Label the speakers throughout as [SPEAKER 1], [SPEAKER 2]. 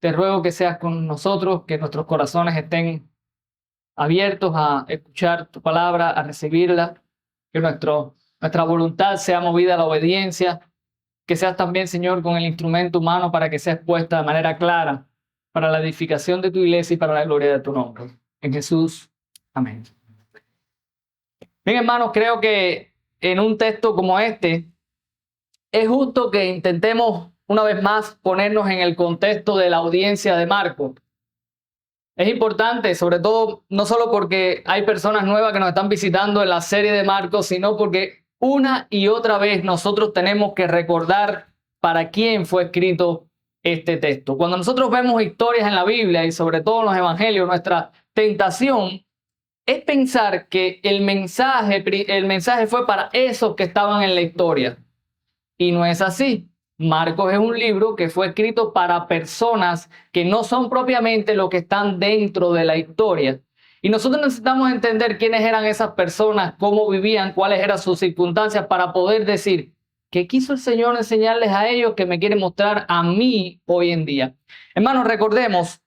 [SPEAKER 1] te ruego que seas con nosotros, que nuestros corazones estén abiertos a escuchar tu palabra, a recibirla, que nuestra voluntad sea movida a la obediencia, que seas también, Señor, con el instrumento humano para que sea expuesta de manera clara para la edificación de tu iglesia y para la gloria de tu nombre. En Jesús, amén. Bien, hermanos, creo que en un texto como este es justo que intentemos una vez más ponernos en el contexto de la audiencia de Marcos. Es importante, sobre todo, no solo porque hay personas nuevas que nos están visitando en la serie de Marcos, sino porque una y otra vez nosotros tenemos que recordar para quién fue escrito este texto. Cuando nosotros vemos historias en la Biblia y sobre todo en los evangelios, nuestra tentación es pensar que el mensaje fue para esos que estaban en la historia. Y no es así. Marcos es un libro que fue escrito para personas que no son propiamente los que están dentro de la historia. Y nosotros necesitamos entender quiénes eran esas personas, cómo vivían, cuáles eran sus circunstancias para poder decir qué quiso el Señor enseñarles a ellos que me quiere mostrar a mí hoy en día. Hermanos, recordemos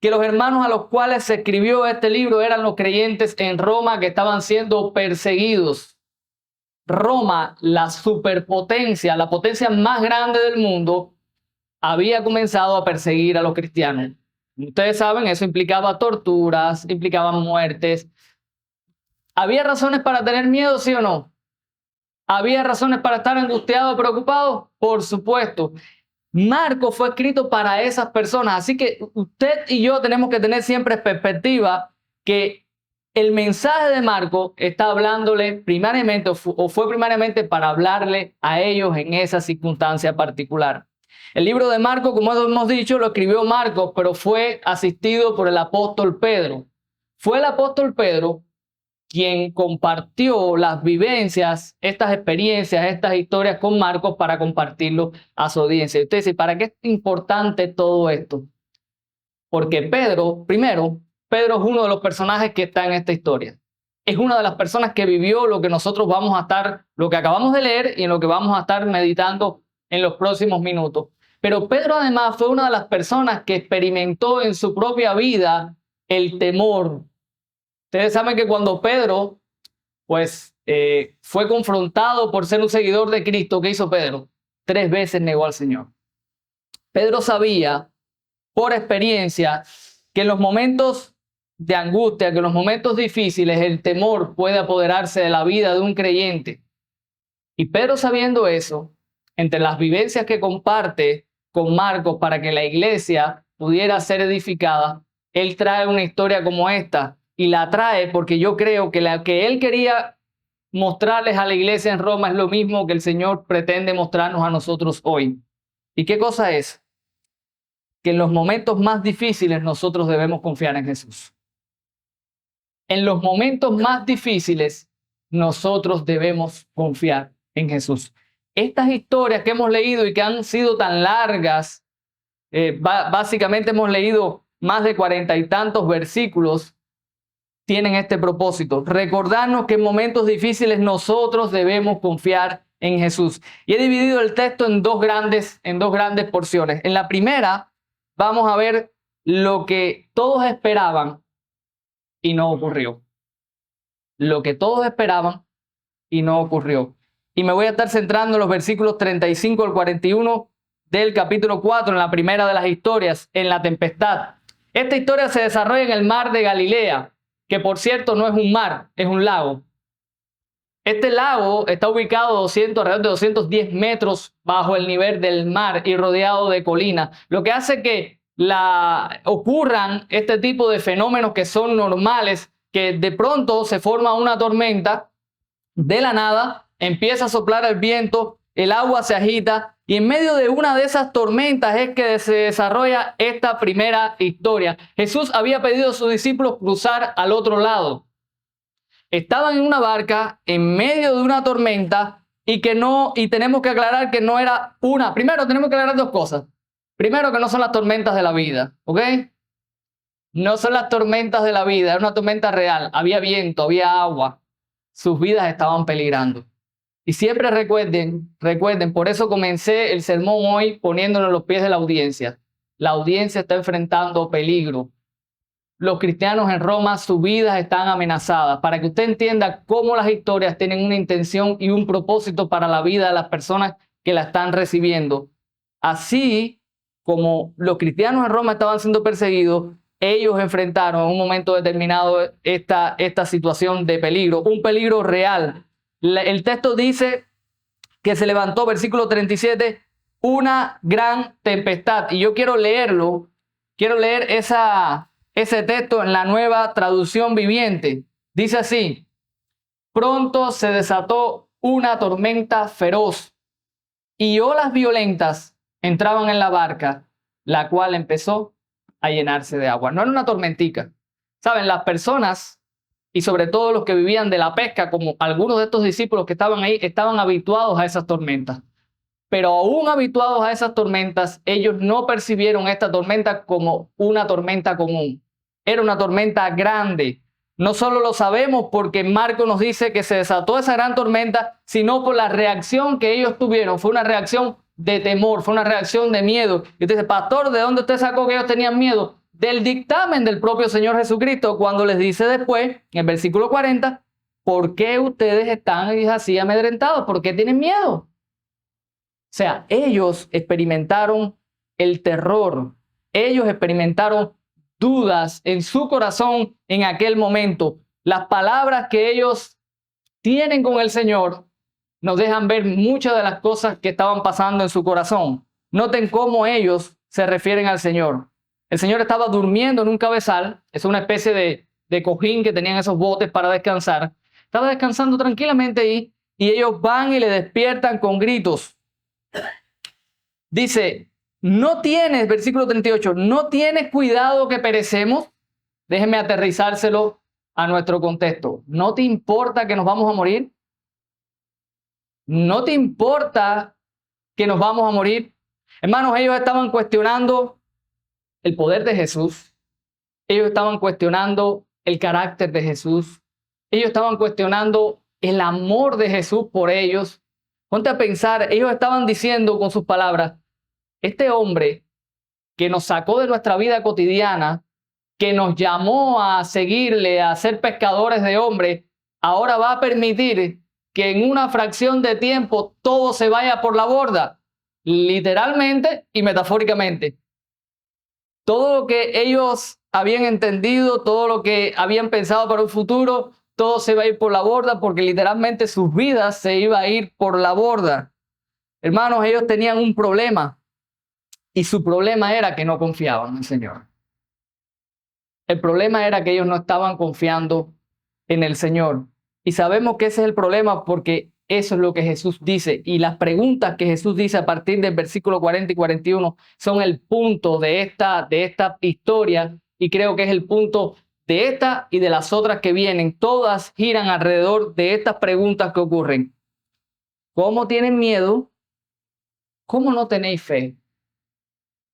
[SPEAKER 1] que los hermanos a los cuales se escribió este libro eran los creyentes en Roma que estaban siendo perseguidos. Roma, la superpotencia, la potencia más grande del mundo, había comenzado a perseguir a los cristianos. Ustedes saben, eso implicaba torturas, implicaba muertes. ¿Había razones para tener miedo, sí o no? ¿Había razones para estar angustiado, preocupado? Por supuesto. Marcos fue escrito para esas personas, así que usted y yo tenemos que tener siempre perspectiva que el mensaje de Marcos está hablándole primariamente o fue primariamente para hablarle a ellos en esa circunstancia particular. El libro de Marcos, como hemos dicho, lo escribió Marcos, pero fue asistido por el apóstol Pedro. Fue el apóstol Pedro quien compartió las vivencias, estas experiencias, estas historias con Marcos para compartirlo a su audiencia. Y usted dice, ¿para qué es importante todo esto? Porque Pedro, primero, Pedro es uno de los personajes que está en esta historia. Es una de las personas que vivió lo que nosotros vamos a estar, lo que acabamos de leer y en lo que vamos a estar meditando en los próximos minutos. Pero Pedro además fue una de las personas que experimentó en su propia vida el temor. Ustedes saben que cuando Pedro, fue confrontado por ser un seguidor de Cristo, ¿qué hizo Pedro? 3 veces negó al Señor. Pedro sabía por experiencia que en los momentos de angustia, que en los momentos difíciles el temor puede apoderarse de la vida de un creyente. Y Pedro, sabiendo eso, entre las vivencias que comparte con Marcos para que la iglesia pudiera ser edificada, él trae una historia como esta y la trae porque yo creo que la que él quería mostrarles a la iglesia en Roma es lo mismo que el Señor pretende mostrarnos a nosotros hoy. ¿Y qué cosa es? Que en los momentos más difíciles nosotros debemos confiar en Jesús. En los momentos más difíciles nosotros debemos confiar en Jesús. Estas historias que hemos leído y que han sido tan largas, básicamente hemos leído más de 40 y tantos versículos, tienen este propósito, recordarnos que en momentos difíciles nosotros debemos confiar en Jesús. Y he dividido el texto en dos grandes porciones. En la primera vamos a ver lo que todos esperaban y no ocurrió. Lo que todos esperaban y no ocurrió. Y me voy a estar centrando en los versículos 35 al 41 del capítulo 4, en la primera de las historias, en la tempestad. Esta historia se desarrolla en el mar de Galilea, que por cierto no es un mar, es un lago. Este lago está ubicado alrededor de 210 metros bajo el nivel del mar y rodeado de colinas, lo que hace que ocurran este tipo de fenómenos que son normales, que de pronto se forma una tormenta, de la nada empieza a soplar el viento, el agua se agita y en medio de una de esas tormentas es que se desarrolla esta primera historia. Jesús había pedido a sus discípulos cruzar al otro lado. Estaban en una barca en medio de una tormenta y tenemos que aclarar que no era una. Primero tenemos que aclarar 2 cosas. Primero, que no son las tormentas de la vida, ¿ok? No son las tormentas de la vida, era una tormenta real. Había viento, había agua. Sus vidas estaban peligrando. Y siempre recuerden, por eso comencé el sermón hoy poniéndolo en los pies de la audiencia. la audiencia está enfrentando peligro. Los cristianos en Roma, sus vidas están amenazadas. Para que usted entienda cómo las historias tienen una intención y un propósito para la vida de las personas que la están recibiendo. Así como los cristianos en Roma estaban siendo perseguidos, ellos enfrentaron en un momento determinado esta situación de peligro, un peligro real. El texto dice que se levantó, versículo 37, una gran tempestad. Y yo quiero leerlo, quiero leer ese texto en la Nueva Traducción Viviente. Dice así: pronto se desató una tormenta feroz y olas violentas entraban en la barca, la cual empezó a llenarse de agua. No era una tormentica. Saben, las personas, y sobre todo los que vivían de la pesca, como algunos de estos discípulos que estaban ahí, estaban habituados a esas tormentas. Pero aún habituados a esas tormentas, ellos no percibieron esta tormenta como una tormenta común. Era una tormenta grande. No solo lo sabemos porque Marcos nos dice que se desató esa gran tormenta, sino por la reacción que ellos tuvieron. Fue una reacción de temor, fue una reacción de miedo. Y usted dice, pastor, ¿de dónde usted sacó que ellos tenían miedo? Del dictamen del propio Señor Jesucristo, cuando les dice después, en el versículo 40, ¿por qué ustedes están así amedrentados? ¿Por qué tienen miedo? O sea, ellos experimentaron el terror. Ellos experimentaron dudas en su corazón en aquel momento. Las palabras que ellos tienen con el Señor nos dejan ver muchas de las cosas que estaban pasando en su corazón. Noten cómo ellos se refieren al Señor. El Señor estaba durmiendo en un cabezal, es una especie de cojín que tenían esos botes para descansar. Estaba descansando tranquilamente ahí y ellos van y le despiertan con gritos. Dice, versículo 38, ¿no tienes cuidado que perecemos? Déjenme aterrizárselo a nuestro contexto. ¿No te importa que nos vamos a morir? ¿No te importa que nos vamos a morir? Hermanos, ellos estaban cuestionando el poder de Jesús. Ellos estaban cuestionando el carácter de Jesús. Ellos estaban cuestionando el amor de Jesús por ellos. Ponte a pensar, ellos estaban diciendo con sus palabras, este hombre que nos sacó de nuestra vida cotidiana, que nos llamó a seguirle, a ser pescadores de hombres, ahora va a permitir que en una fracción de tiempo todo se vaya por la borda, literalmente y metafóricamente. Todo lo que ellos habían entendido, todo lo que habían pensado para un futuro, todo se va a ir por la borda porque literalmente sus vidas se iban a ir por la borda. Hermanos, ellos tenían un problema y su problema era que no confiaban en el Señor. El problema era que ellos no estaban confiando en el Señor. Y sabemos que ese es el problema porque eso es lo que Jesús dice. Y las preguntas que Jesús dice a partir del versículo 40 y 41 son el punto de esta historia. Y creo que es el punto de esta y de las otras que vienen. Todas giran alrededor de estas preguntas que ocurren. ¿Cómo tienen miedo? ¿Cómo no tenéis fe?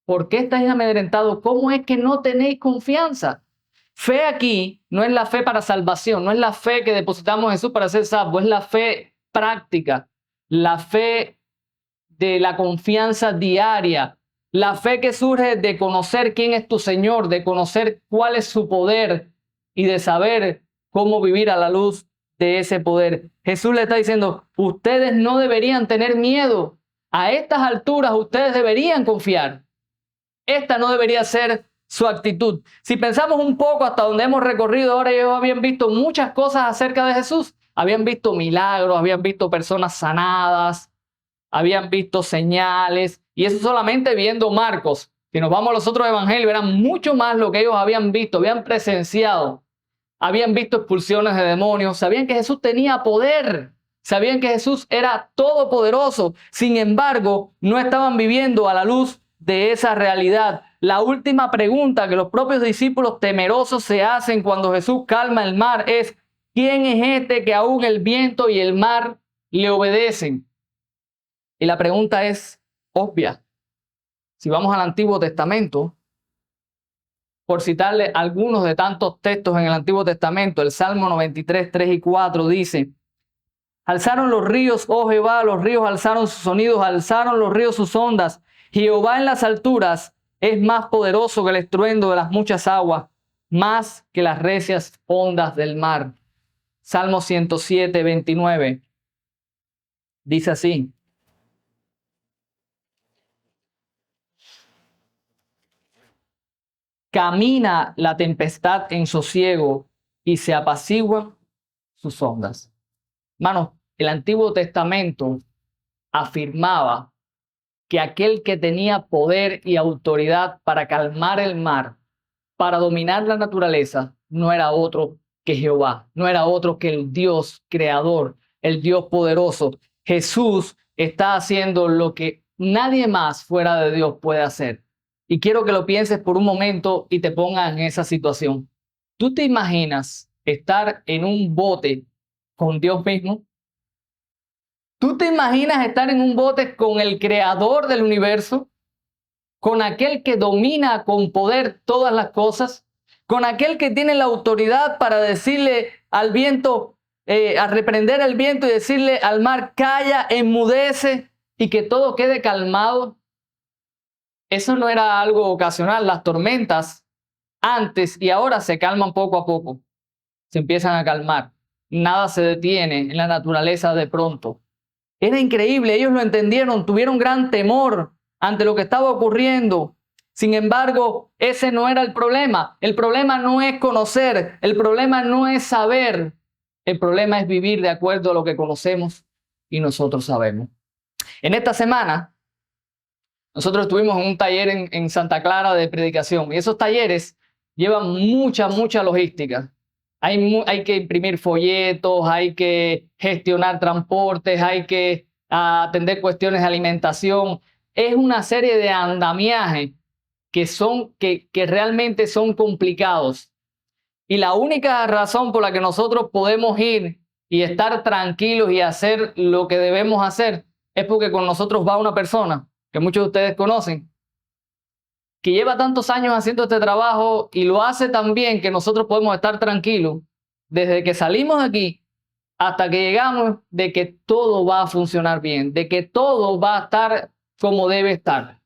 [SPEAKER 1] ¿Por qué estáis amedrentados? ¿Cómo es que no tenéis confianza? Fe aquí no es la fe para salvación, no es la fe que depositamos en Jesús para ser salvos, es la fe práctica, la fe de la confianza diaria, la fe que surge de conocer quién es tu Señor, de conocer cuál es su poder y de saber cómo vivir a la luz de ese poder. Jesús le está diciendo, ustedes no deberían tener miedo. A estas alturas ustedes deberían confiar. Esta no debería ser su actitud. Si pensamos un poco hasta donde hemos recorrido ahora, ellos habían visto muchas cosas acerca de Jesús. Habían visto milagros, habían visto personas sanadas, habían visto señales. Y eso solamente viendo Marcos. Si nos vamos a los otros evangelios, eran mucho más lo que ellos habían visto, habían presenciado. Habían visto expulsiones de demonios, sabían que Jesús tenía poder. Sabían que Jesús era todopoderoso. Sin embargo, no estaban viviendo a la luz de esa realidad. La última pregunta que los propios discípulos temerosos se hacen cuando Jesús calma el mar es, ¿quién es este que aún el viento y el mar le obedecen? Y la pregunta es obvia. Si vamos al Antiguo Testamento, por citarle algunos de tantos textos en el Antiguo Testamento, el Salmo 93, 3 y 4 dice, alzaron los ríos, oh Jehová, los ríos alzaron sus sonidos, alzaron los ríos sus ondas. Jehová en las alturas, es más poderoso que el estruendo de las muchas aguas, más que las recias ondas del mar. Salmo 107, 29. Dice así: camina la tempestad en sosiego y se apaciguan sus ondas. Hermanos, el Antiguo Testamento afirmaba que aquel que tenía poder y autoridad para calmar el mar, para dominar la naturaleza, no era otro que Jehová, no era otro que el Dios creador, el Dios poderoso. Jesús está haciendo lo que nadie más fuera de Dios puede hacer. Y quiero que lo pienses por un momento y te pongas en esa situación. ¿Tú te imaginas estar en un bote con Dios mismo? ¿Tú te imaginas estar en un bote con el creador del universo? ¿Con aquel que domina con poder todas las cosas? ¿Con aquel que tiene la autoridad para decirle al viento, a reprender el viento y decirle al mar, calla, enmudece y que todo quede calmado? Eso no era algo ocasional. Las tormentas antes y ahora se calman poco a poco. Se empiezan a calmar. Nada se detiene en la naturaleza de pronto. Era increíble, ellos lo entendieron, tuvieron gran temor ante lo que estaba ocurriendo. Sin embargo, ese no era el problema. El problema no es conocer, el problema no es saber. El problema es vivir de acuerdo a lo que conocemos y nosotros sabemos. En esta semana, nosotros estuvimos en un taller en Santa Clara de predicación y esos talleres llevan mucha logística. Hay que imprimir folletos, hay que gestionar transportes, hay que atender cuestiones de alimentación. Es una serie de andamiajes que realmente son complicados. Y la única razón por la que nosotros podemos ir y estar tranquilos y hacer lo que debemos hacer es porque con nosotros va una persona que muchos de ustedes conocen, que lleva tantos años haciendo este trabajo y lo hace tan bien que nosotros podemos estar tranquilos desde que salimos de aquí hasta que llegamos, de que todo va a funcionar bien, de que todo va a estar como debe estar.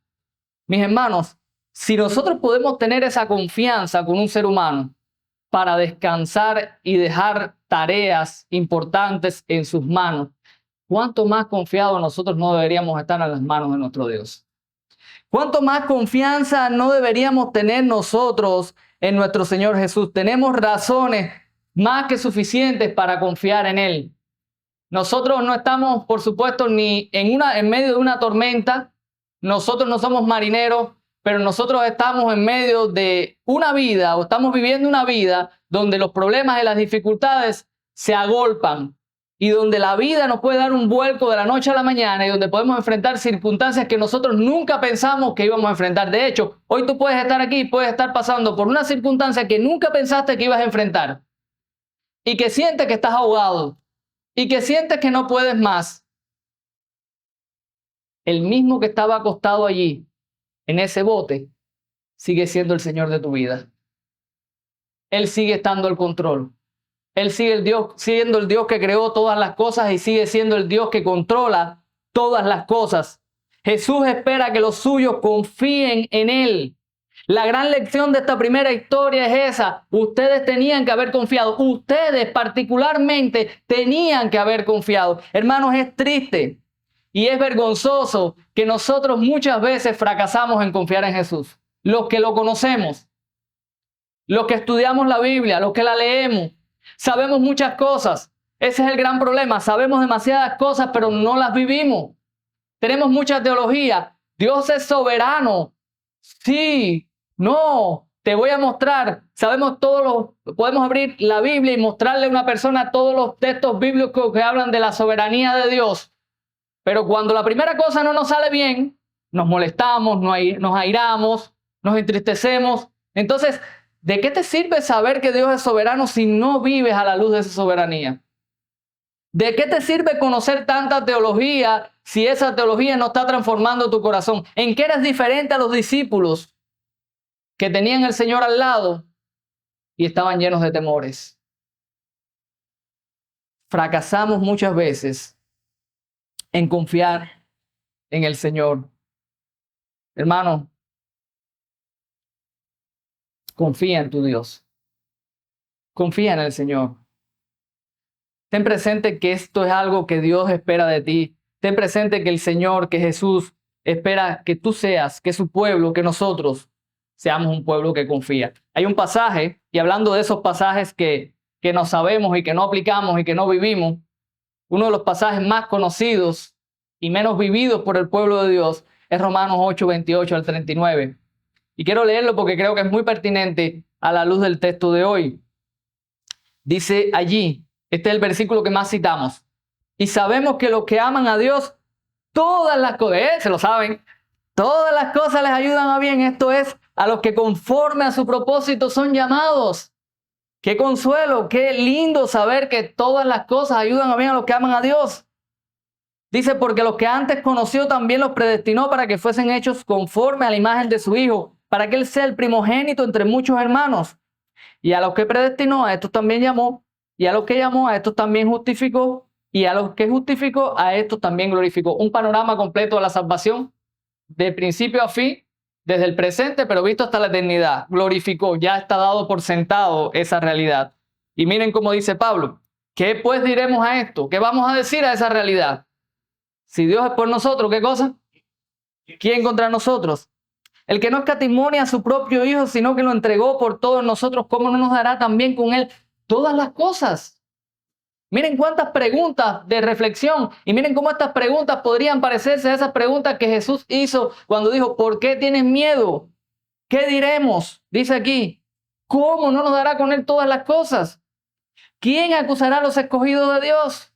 [SPEAKER 1] Mis hermanos, si nosotros podemos tener esa confianza con un ser humano para descansar y dejar tareas importantes en sus manos, ¿cuánto más confiados nosotros no deberíamos estar en las manos de nuestro Dios? ¿Cuánto más confianza no deberíamos tener nosotros en nuestro Señor Jesús? Tenemos razones más que suficientes para confiar en Él. Nosotros no estamos, por supuesto, ni en medio de una tormenta. Nosotros no somos marineros, pero nosotros estamos en medio de una vida o estamos viviendo una vida donde los problemas y las dificultades se agolpan y donde la vida nos puede dar un vuelco de la noche a la mañana y donde podemos enfrentar circunstancias que nosotros nunca pensamos que íbamos a enfrentar. De hecho, hoy tú puedes estar aquí, puedes estar pasando por una circunstancia que nunca pensaste que ibas a enfrentar y que sientes que estás ahogado y que sientes que no puedes más. El mismo que estaba acostado allí en ese bote sigue siendo el Señor de tu vida. Él sigue estando al control. Él sigue siendo el Dios que creó todas las cosas y sigue siendo el Dios que controla todas las cosas. Jesús espera que los suyos confíen en Él. La gran lección de esta primera historia es esa. Ustedes tenían que haber confiado. Ustedes particularmente tenían que haber confiado. Hermanos, es triste y es vergonzoso que nosotros muchas veces fracasamos en confiar en Jesús. Los que lo conocemos, los que estudiamos la Biblia, los que la leemos, sabemos muchas cosas. Ese es el gran problema. Sabemos demasiadas cosas, pero no las vivimos. Tenemos mucha teología. Dios es soberano. Sí, no, te voy a mostrar. Sabemos podemos abrir la Biblia y mostrarle a una persona todos los textos bíblicos que hablan de la soberanía de Dios. Pero cuando la primera cosa no nos sale bien, nos molestamos, nos airamos, nos entristecemos. Entonces, ¿de qué te sirve saber que Dios es soberano si no vives a la luz de esa soberanía? ¿De qué te sirve conocer tanta teología si esa teología no está transformando tu corazón? ¿En qué eres diferente a los discípulos que tenían al Señor al lado y estaban llenos de temores? Fracasamos muchas veces en confiar en el Señor. Hermano, Confía en tu Dios. Confía en el Señor. Ten presente que esto es algo que Dios espera de ti. Ten presente que el Señor, que Jesús, espera que tú seas, que su pueblo, que nosotros seamos un pueblo que confía. Hay un pasaje, y hablando de esos pasajes que no sabemos y que no aplicamos y que no vivimos, uno de los pasajes más conocidos y menos vividos por el pueblo de Dios es Romanos 8, 28 al 39. Y quiero leerlo porque creo que es muy pertinente a la luz del texto de hoy. Dice allí, este es el versículo que más citamos. Y sabemos que los que aman a Dios, todas las cosas, se lo saben, todas las cosas les ayudan a bien. Esto es, a los que conforme a su propósito son llamados. Qué consuelo, qué lindo saber que todas las cosas ayudan a bien a los que aman a Dios. Dice, porque los que antes conoció también los predestinó para que fuesen hechos conforme a la imagen de su Hijo, para que Él sea el primogénito entre muchos hermanos. Y a los que predestinó, a estos también llamó, y a los que llamó, a estos también justificó, y a los que justificó, a estos también glorificó. Un panorama completo de la salvación, de principio a fin, desde el presente, pero visto hasta la eternidad. Glorificó, ya está dado por sentado esa realidad. Y miren cómo dice Pablo, ¿qué pues diremos a esto? ¿Qué vamos a decir a esa realidad? Si Dios es por nosotros, ¿qué cosa? ¿Quién contra nosotros? El que no escatimó a su propio Hijo, sino que lo entregó por todos nosotros, ¿cómo no nos dará también con Él todas las cosas? Miren cuántas preguntas de reflexión y miren cómo estas preguntas podrían parecerse a esas preguntas que Jesús hizo cuando dijo, ¿por qué tienes miedo? ¿Qué diremos? Dice aquí, ¿cómo no nos dará con Él todas las cosas? ¿Quién acusará a los escogidos de Dios?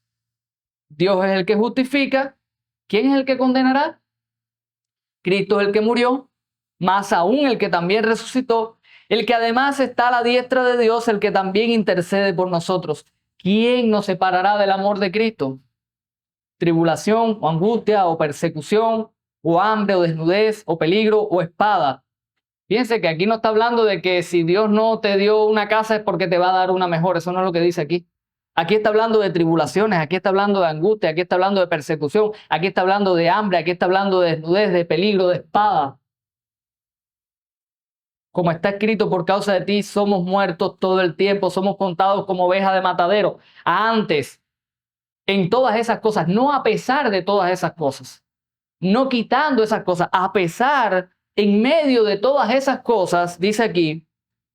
[SPEAKER 1] Dios es el que justifica. ¿Quién es el que condenará? Cristo es el que murió, más aún el que también resucitó, el que además está a la diestra de Dios, el que también intercede por nosotros. ¿Quién nos separará del amor de Cristo? Tribulación o angustia o persecución o hambre o desnudez o peligro o espada. Fíjense que aquí no está hablando de que si Dios no te dio una casa es porque te va a dar una mejor. Eso no es lo que dice aquí. Aquí está hablando de tribulaciones, aquí está hablando de angustia, aquí está hablando de persecución, aquí está hablando de hambre, aquí está hablando de desnudez, de peligro, de espada. Como está escrito, por causa de ti somos muertos todo el tiempo, somos contados como ovejas de matadero. Antes, en todas esas cosas, no a pesar de todas esas cosas, no quitando esas cosas, a pesar, en medio de todas esas cosas, dice aquí,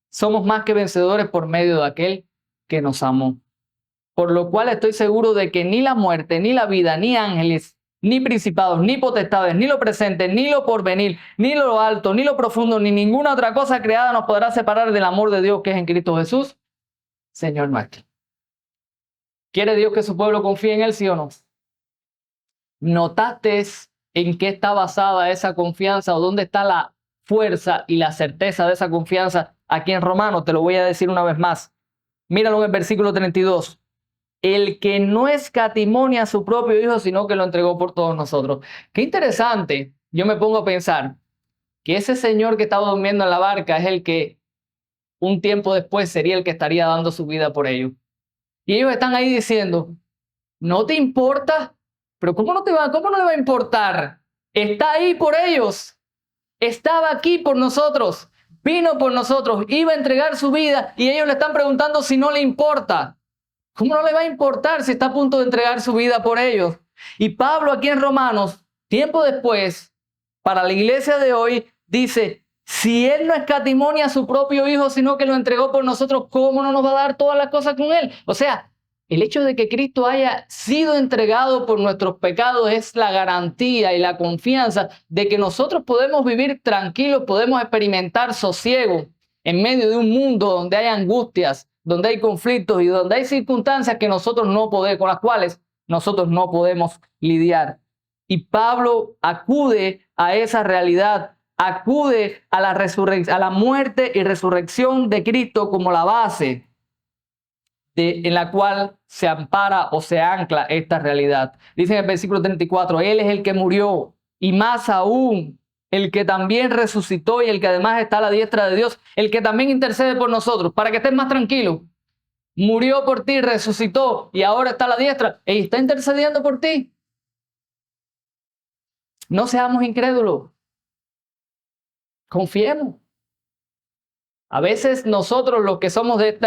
[SPEAKER 1] somos más que vencedores por medio de aquel que nos amó. Por lo cual estoy seguro de que ni la muerte, ni la vida, ni ángeles, ni principados, ni potestades, ni lo presente, ni lo porvenir, ni lo alto, ni lo profundo, ni ninguna otra cosa creada nos podrá separar del amor de Dios que es en Cristo Jesús, Señor nuestro. ¿Quiere Dios que su pueblo confíe en Él, sí o no? ¿Notaste en qué está basada esa confianza o dónde está la fuerza y la certeza de esa confianza? Aquí en Romanos, te lo voy a decir una vez más. Míralo en el versículo 32. El que no escatimó a su propio Hijo, sino que lo entregó por todos nosotros. Qué interesante. Yo me pongo a pensar que ese señor que estaba durmiendo en la barca es el que un tiempo después sería el que estaría dando su vida por ellos. Y ellos están ahí diciendo, ¿no te importa? Pero cómo no le va a importar? Está ahí por ellos. Estaba aquí por nosotros. Vino por nosotros. Iba a entregar su vida y ellos le están preguntando si no le importa. ¿Cómo no le va a importar si está a punto de entregar su vida por ellos? Y Pablo aquí en Romanos, tiempo después, para la iglesia de hoy, dice, si Él no escatimó a su propio Hijo, sino que lo entregó por nosotros, ¿cómo no nos va a dar todas las cosas con Él? O sea, el hecho de que Cristo haya sido entregado por nuestros pecados es la garantía y la confianza de que nosotros podemos vivir tranquilos, podemos experimentar sosiego en medio de un mundo donde hay angustias, donde hay conflictos y donde hay circunstancias que nosotros no podemos, con las cuales nosotros no podemos lidiar. Y Pablo acude a esa realidad, acude a a la muerte y resurrección de Cristo como la base en la cual se ampara o se ancla esta realidad. Dice en el versículo 34, Él es el que murió y más aún el que también resucitó y el que además está a la diestra de Dios, el que también intercede por nosotros, para que estés más tranquilo. Murió por ti, resucitó y ahora está a la diestra y está intercediendo por ti. No seamos incrédulos. Confiemos. A veces nosotros los que somos de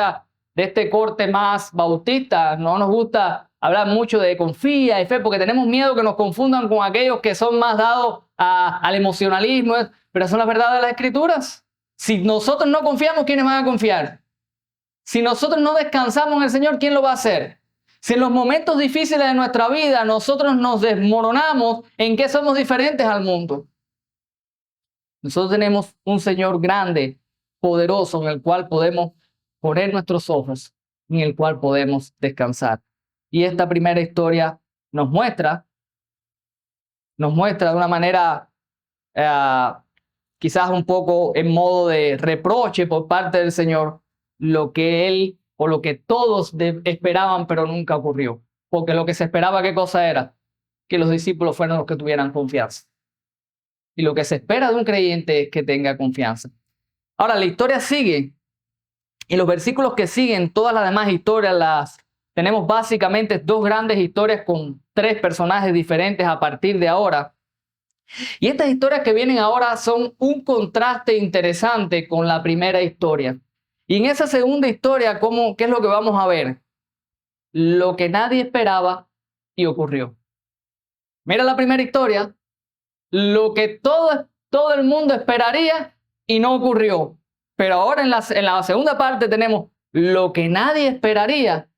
[SPEAKER 1] este corte más bautista, no nos gusta hablar mucho de confía y fe porque tenemos miedo que nos confundan con aquellos que son más dados al emocionalismo, pero son las verdades de las Escrituras. Si nosotros no confiamos, ¿quiénes van a confiar? Si nosotros no descansamos en el Señor, ¿quién lo va a hacer? Si en los momentos difíciles de nuestra vida nosotros nos desmoronamos, ¿en qué somos diferentes al mundo? Nosotros tenemos un Señor grande, poderoso, en el cual podemos poner nuestros ojos, en el cual podemos descansar. Y esta primera historia nos muestra de una manera quizás un poco en modo de reproche por parte del Señor, lo que Él o lo que todos esperaban, pero nunca ocurrió. Porque lo que se esperaba, ¿qué cosa era? Que los discípulos fueran los que tuvieran confianza. Y lo que se espera de un creyente es que tenga confianza. Ahora, la historia sigue. Y los versículos que siguen, todas las demás historias, tenemos básicamente dos grandes historias con tres personajes diferentes a partir de ahora. Y estas historias que vienen ahora son un contraste interesante con la primera historia. Y en esa segunda historia, ¿qué es lo que vamos a ver? Lo que nadie esperaba y ocurrió. Mira la primera historia, lo que todo el mundo esperaría y no ocurrió. Pero ahora en la segunda parte tenemos lo que nadie esperaría,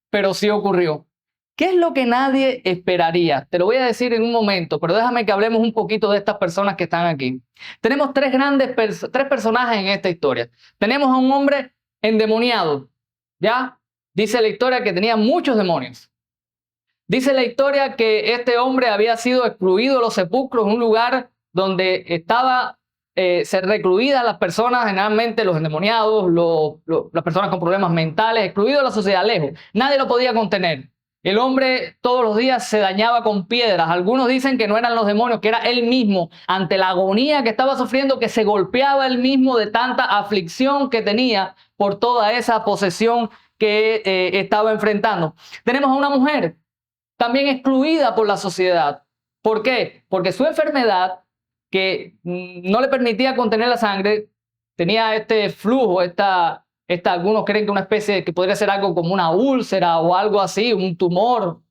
[SPEAKER 1] pero sí ocurrió. ¿Qué es lo que nadie esperaría? Te lo voy a decir en un momento, pero déjame que hablemos un poquito de estas personas que están aquí. Tenemos tres personajes en esta historia. Tenemos a un hombre endemoniado, ¿ya? Dice la historia que tenía muchos demonios. Dice la historia que este hombre había sido excluido de los sepulcros, en un lugar donde estaba recluidas las personas, generalmente los endemoniados, las personas con problemas mentales, excluido de la sociedad, lejos. Nadie lo podía contener. El hombre todos los días se dañaba con piedras. Algunos dicen que no eran los demonios, que era él mismo, ante la agonía que estaba sufriendo, que se golpeaba él mismo de tanta aflicción que tenía por toda esa posesión que estaba enfrentando. Tenemos a una mujer también excluida por la sociedad. ¿Por qué? Porque su enfermedad, que no le permitía contener la sangre, tenía este flujo, algunos creen que una especie, que podría ser algo como una úlcera o algo así, un tumor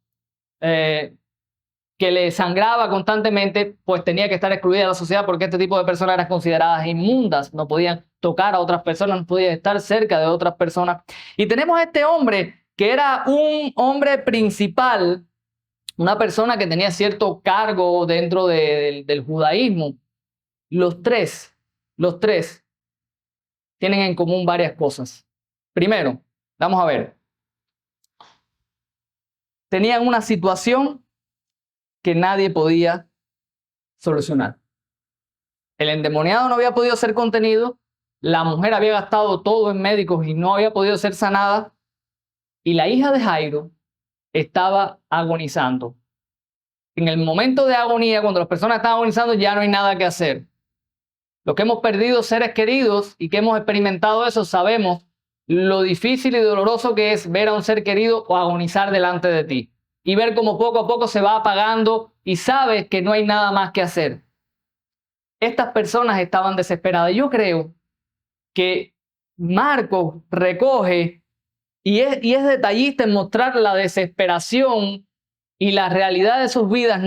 [SPEAKER 1] que le sangraba constantemente, pues tenía que estar excluida de la sociedad porque este tipo de personas eran consideradas inmundas, no podían tocar a otras personas, no podían estar cerca de otras personas. Y tenemos a este hombre que era un hombre principal, una persona que tenía cierto cargo dentro del judaísmo. Los tres tienen en común varias cosas. Primero, vamos a ver. Tenían una situación que nadie podía solucionar. El endemoniado no había podido ser contenido, la mujer había gastado todo en médicos y no había podido ser sanada, y la hija de Jairo estaba agonizando. En el momento de agonía, cuando las personas están agonizando, ya no hay nada que hacer. Los que hemos perdido seres queridos y que hemos experimentado eso, sabemos lo difícil y doloroso que es ver a un ser querido o agonizar delante de ti y ver cómo poco a poco se va apagando y sabes que no hay nada más que hacer. Estas personas estaban desesperadas. Yo creo que Marcos recoge y es detallista en mostrar la desesperación y la realidad de sus vidas.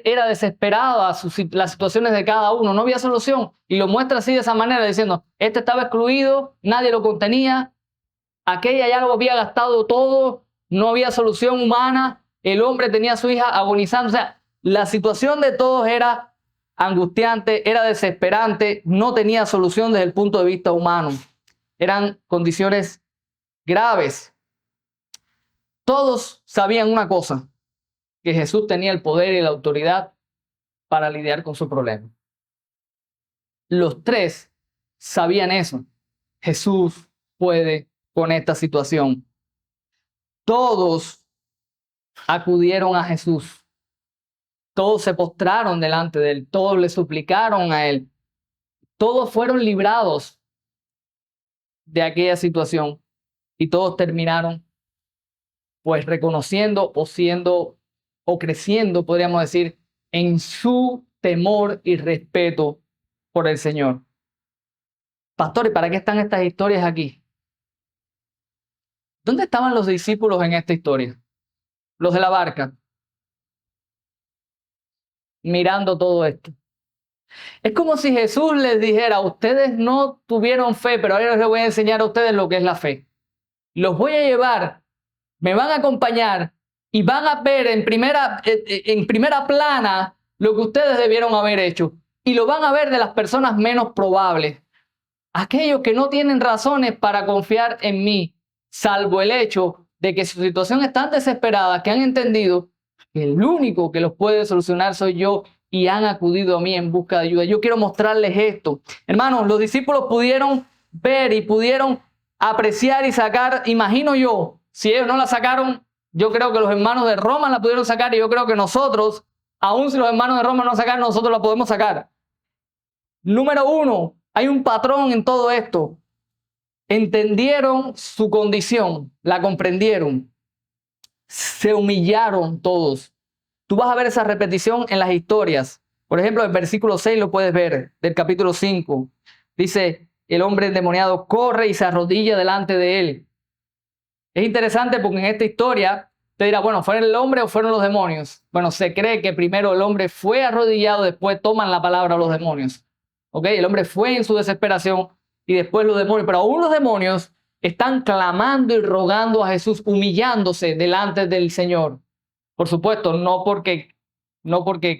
[SPEAKER 1] Era desesperada las situaciones de cada uno, no había solución. Y lo muestra así de esa manera, diciendo, este estaba excluido, nadie lo contenía, aquella ya lo había gastado todo, no había solución humana, el hombre tenía a su hija agonizando. O sea, la situación de todos era angustiante, era desesperante, no tenía solución desde el punto de vista humano. Eran condiciones graves. Todos sabían una cosa, que Jesús tenía el poder y la autoridad para lidiar con su problema. Los tres sabían eso. Jesús puede con esta situación. Todos acudieron a Jesús. Todos se postraron delante de él. Todos le suplicaron a él. Todos fueron librados de aquella situación. Y todos terminaron pues reconociendo o creciendo, podríamos decir, en su temor y respeto por el Señor. Pastor, ¿y para qué están estas historias aquí? ¿Dónde estaban los discípulos en esta historia? Los de la barca, mirando todo esto. Es como si Jesús les dijera, ustedes no tuvieron fe, pero ahora les voy a enseñar a ustedes lo que es la fe. Los voy a llevar, me van a acompañar y van a ver en primera plana lo que ustedes debieron haber hecho. Y lo van a ver de las personas menos probables. Aquellos que no tienen razones para confiar en mí, salvo el hecho de que su situación es tan desesperada que han entendido que el único que los puede solucionar soy yo y han acudido a mí en busca de ayuda. Yo quiero mostrarles esto. Hermanos, los discípulos pudieron ver y pudieron apreciar y sacar, imagino yo, si ellos no la sacaron, yo creo que los hermanos de Roma la pudieron sacar y yo creo que nosotros, aun si los hermanos de Roma no la sacaron, nosotros la podemos sacar. Número uno, hay un patrón en todo esto. Entendieron su condición, la comprendieron, se humillaron todos. Tú vas a ver esa repetición en las historias. Por ejemplo, el versículo 6 lo puedes ver, del capítulo 5. Dice, el hombre endemoniado corre y se arrodilla delante de él. Es interesante porque en esta historia te dirá, bueno, ¿fueron el hombre o fueron los demonios? Bueno, se cree que primero el hombre fue arrodillado, después toman la palabra los demonios. ¿Ok? El hombre fue en su desesperación y después los demonios. Pero aún los demonios están clamando y rogando a Jesús, humillándose delante del Señor. Por supuesto, no porque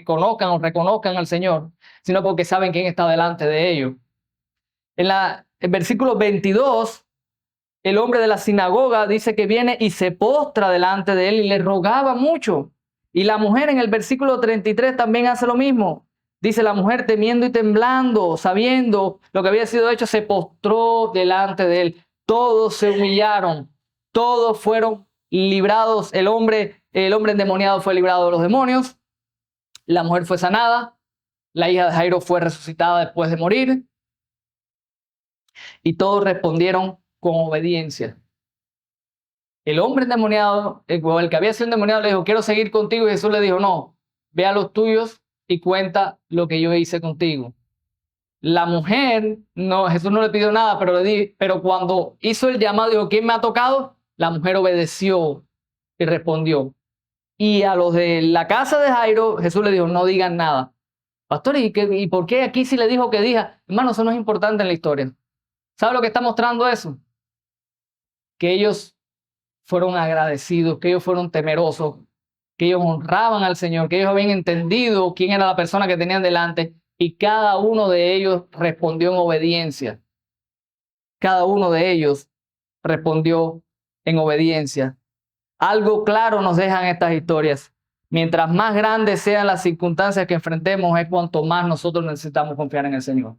[SPEAKER 1] conozcan o reconozcan al Señor, sino porque saben quién está delante de ellos. En el versículo 22, el hombre de la sinagoga dice que viene y se postra delante de él y le rogaba mucho. Y la mujer en el versículo 33 también hace lo mismo. Dice la mujer temiendo y temblando, sabiendo lo que había sido hecho, se postró delante de él. Todos se humillaron, todos fueron librados. El hombre endemoniado fue librado de los demonios. La mujer fue sanada. La hija de Jairo fue resucitada después de morir. Y todos respondieron con obediencia. El hombre endemoniado, el que había sido endemoniado, le dijo, quiero seguir contigo. Y Jesús le dijo, no, ve a los tuyos y cuenta lo que yo hice contigo. La mujer, no, Jesús no le pidió nada, pero cuando hizo el llamado, dijo, ¿quién me ha tocado? La mujer obedeció y respondió. Y a los de la casa de Jairo, Jesús le dijo, no digan nada. Pastor, ¿y por qué aquí sí le dijo que diga? Hermano, eso no es importante en la historia. ¿Sabe lo que está mostrando eso? Que ellos fueron agradecidos, que ellos fueron temerosos, que ellos honraban al Señor, que ellos habían entendido quién era la persona que tenían delante y cada uno de ellos respondió en obediencia. Cada uno de ellos respondió en obediencia. Algo claro nos dejan estas historias. Mientras más grandes sean las circunstancias que enfrentemos, es cuanto más nosotros necesitamos confiar en el Señor.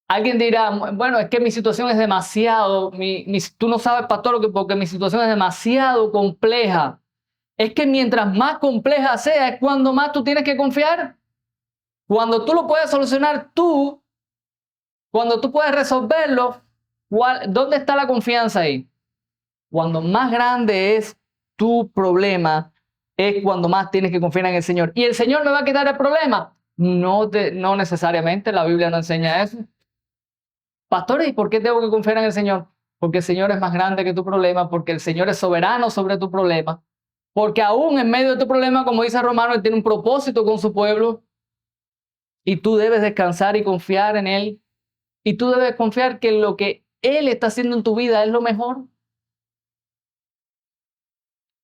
[SPEAKER 1] Alguien dirá, bueno, es que mi situación es demasiado, tú no sabes, pastor, porque mi situación es demasiado compleja. Es que mientras más compleja sea, es cuando más tú tienes que confiar. Cuando tú lo puedes solucionar tú, cuando tú puedes resolverlo, ¿dónde está la confianza ahí? Cuando más grande es tu problema, es cuando más tienes que confiar en el Señor. ¿Y el Señor me va a quitar el problema? No necesariamente, la Biblia no enseña eso. Pastores, ¿y por qué tengo que confiar en el Señor? Porque el Señor es más grande que tu problema, porque el Señor es soberano sobre tu problema, porque aún en medio de tu problema, como dice Romano, Él tiene un propósito con su pueblo y tú debes descansar y confiar en Él. Y tú debes confiar que lo que Él está haciendo en tu vida es lo mejor.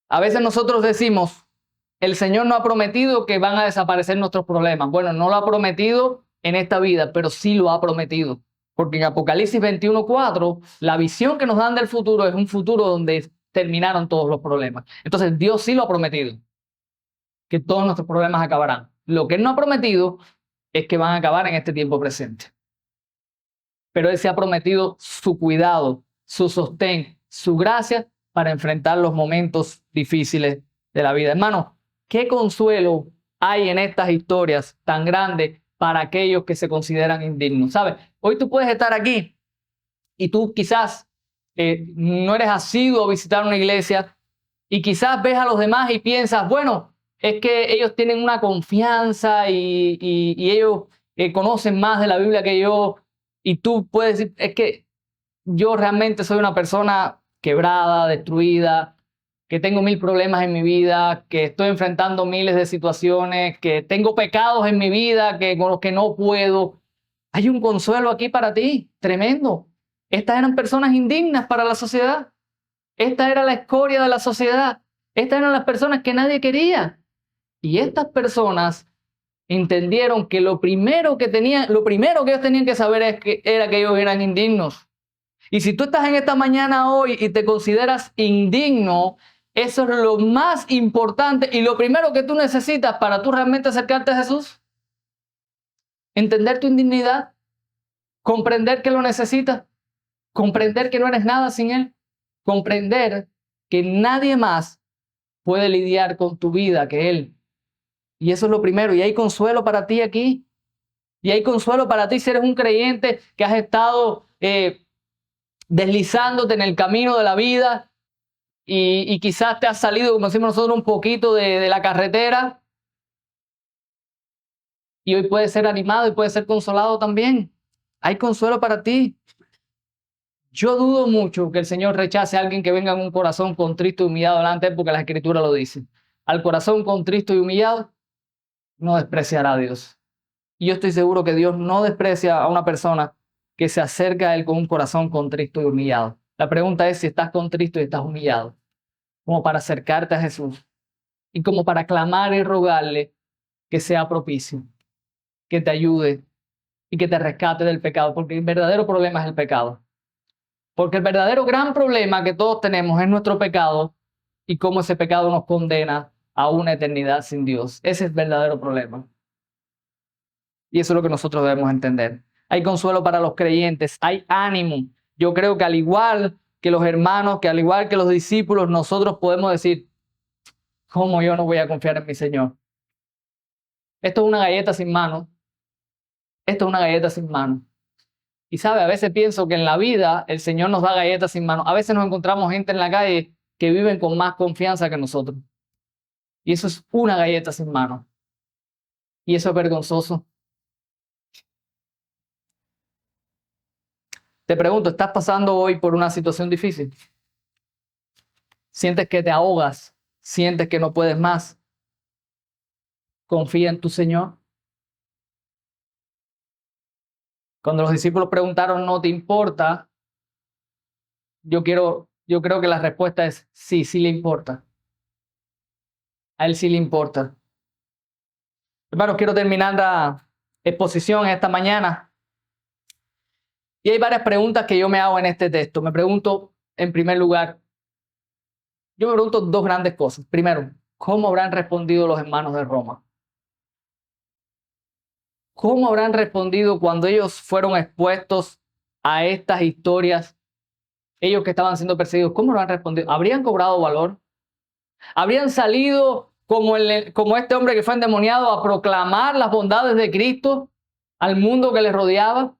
[SPEAKER 1] A veces nosotros decimos, el Señor no ha prometido que van a desaparecer nuestros problemas. Bueno, no lo ha prometido en esta vida, pero sí lo ha prometido. Porque en Apocalipsis 21:4, la visión que nos dan del futuro es un futuro donde terminaron todos los problemas. Entonces, Dios sí lo ha prometido, que todos nuestros problemas acabarán. Lo que Él no ha prometido es que van a acabar en este tiempo presente. Pero Él se ha prometido su cuidado, su sostén, su gracia para enfrentar los momentos difíciles de la vida. Hermano, qué consuelo hay en estas historias tan grandes para aquellos que se consideran indignos. ¿Sabes? Hoy tú puedes estar aquí y tú quizás no eres asiduo a visitar una iglesia y quizás ves a los demás y piensas, bueno, es que ellos tienen una confianza y ellos conocen más de la Biblia que yo. y tú puedes decir, es que yo realmente soy una persona quebrada, destruida, que tengo 1000 problemas en mi vida, que estoy enfrentando miles de situaciones, que tengo pecados en mi vida con los que no puedo. Hay un consuelo aquí para ti, tremendo. Estas eran personas indignas para la sociedad. Esta era la escoria de la sociedad. Estas eran las personas que nadie quería. Y estas personas entendieron que lo primero que ellos tenían que saber era que ellos eran indignos. Y si tú estás en esta mañana hoy y te consideras indigno, eso es lo más importante y lo primero que tú necesitas para tú realmente acercarte a Jesús. Entender tu indignidad, comprender que lo necesitas, comprender que no eres nada sin Él, comprender que nadie más puede lidiar con tu vida que Él. Y eso es lo primero. Y hay consuelo para ti aquí. Y hay consuelo para ti si eres un creyente que has estado deslizándote en el camino de la vida y quizás te has salido, como decimos nosotros, un poquito de la carretera. Y hoy puedes ser animado y puedes ser consolado también. Hay consuelo para ti. Yo dudo mucho que el Señor rechace a alguien que venga con un corazón contrito y humillado delante de él, porque la Escritura lo dice. Al corazón contrito y humillado no despreciará a Dios. Y yo estoy seguro que Dios no desprecia a una persona que se acerca a Él con un corazón contristo y humillado. La pregunta es si estás contristo y estás humillado, como para acercarte a Jesús y como para clamar y rogarle que sea propicio, que te ayude y que te rescate del pecado, porque el verdadero problema es el pecado. Porque el verdadero gran problema que todos tenemos es nuestro pecado y cómo ese pecado nos condena a una eternidad sin Dios. Ese es el verdadero problema. Y eso es lo que nosotros debemos entender. Hay consuelo para los creyentes, hay ánimo. Yo creo que al igual que los hermanos, que al igual que los discípulos, nosotros podemos decir, ¿cómo yo no voy a confiar en mi Señor? Esto es una galleta sin mano. Esto es una galleta sin mano. Y sabe, a veces pienso que en la vida el Señor nos da galletas sin mano. A veces nos encontramos gente en la calle que viven con más confianza que nosotros. Y eso es una galleta sin mano. Y eso es vergonzoso. Te pregunto, ¿estás pasando hoy por una situación difícil? ¿Sientes que te ahogas? ¿Sientes que no puedes más? Confía en tu Señor. Cuando los discípulos preguntaron, ¿no te importa? Yo creo que la respuesta es sí, sí le importa. A Él sí le importa. Hermanos, quiero terminar la exposición esta mañana. Y hay varias preguntas que yo me hago en este texto. Me pregunto, en primer lugar, yo me pregunto dos grandes cosas. Primero, ¿cómo habrán respondido los hermanos de Roma? ¿Cómo habrán respondido cuando ellos fueron expuestos a estas historias? Ellos que estaban siendo perseguidos, ¿cómo habrán respondido? ¿Habrían cobrado valor? ¿Habrían salido como este hombre que fue endemoniado a proclamar las bondades de Cristo al mundo que les rodeaba?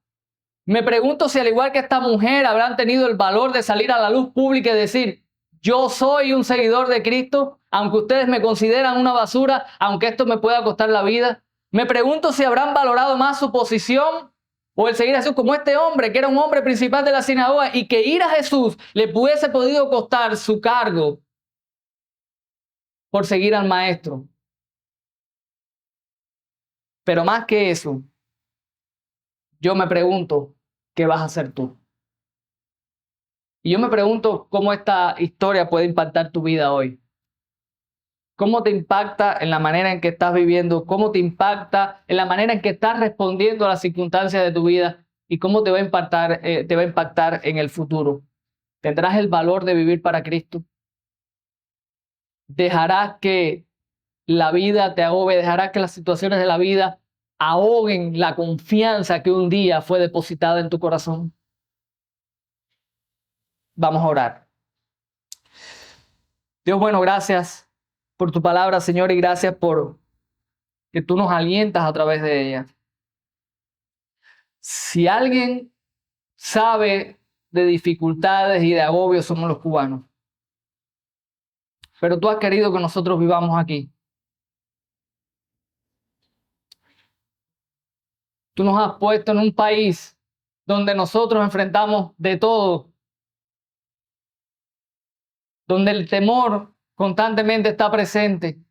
[SPEAKER 1] Me pregunto si al igual que esta mujer habrán tenido el valor de salir a la luz pública y decir, yo soy un seguidor de Cristo, aunque ustedes me consideran una basura, aunque esto me pueda costar la vida. Me pregunto si habrán valorado más su posición o el seguir a Jesús, como este hombre que era un hombre principal de la sinagoga y que ir a Jesús le pudiese podido costar su cargo por seguir al maestro. Pero más que eso, yo me pregunto, ¿qué vas a hacer tú? Y yo me pregunto cómo esta historia puede impactar tu vida hoy. ¿Cómo te impacta en la manera en que estás viviendo? ¿Cómo te impacta en la manera en que estás respondiendo a las circunstancias de tu vida? ¿Y cómo te va a impactar en el futuro? ¿Tendrás el valor de vivir para Cristo? ¿Dejarás que la vida te ahogue? ¿Dejarás que las situaciones de la vida ahoguen la confianza que un día fue depositada en tu corazón? Vamos a orar. Dios, bueno, gracias por tu palabra, Señor, y gracias por que tú nos alientas a través de ella. Si alguien sabe de dificultades y de agobios, somos los cubanos. Pero tú has querido que nosotros vivamos aquí. Tú nos has puesto en un país donde nosotros enfrentamos de todo, donde el temor constantemente está presente,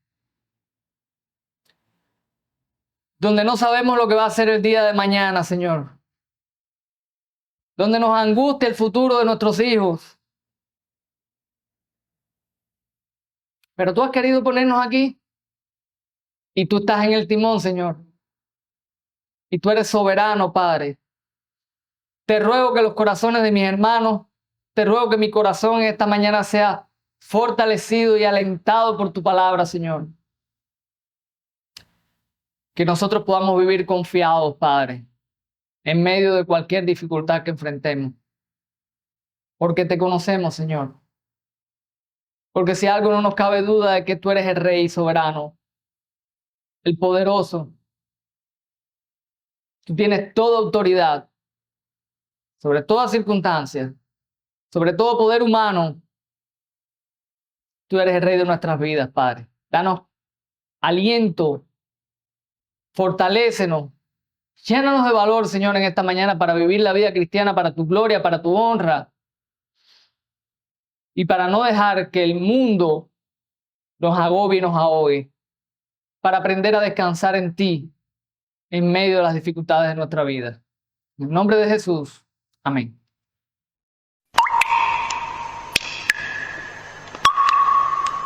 [SPEAKER 1] donde no sabemos lo que va a ser el día de mañana, Señor, donde nos angustia el futuro de nuestros hijos. Pero tú has querido ponernos aquí y tú estás en el timón, Señor. Y tú eres soberano, Padre. Te ruego que los corazones de mis hermanos, te ruego que mi corazón esta mañana sea fortalecido y alentado por tu palabra, Señor. Que nosotros podamos vivir confiados, Padre, en medio de cualquier dificultad que enfrentemos. Porque te conocemos, Señor. Porque si algo no nos cabe duda de que tú eres el Rey soberano, el poderoso. Tú tienes toda autoridad sobre toda circunstancia, sobre todo poder humano. Tú eres el Rey de nuestras vidas, Padre. Danos aliento, fortalécenos, llénanos de valor, Señor, en esta mañana para vivir la vida cristiana para tu gloria, para tu honra y para no dejar que el mundo nos agobie y nos ahogue, para aprender a descansar en ti en medio de las dificultades de nuestra vida. En el nombre de Jesús. Amén.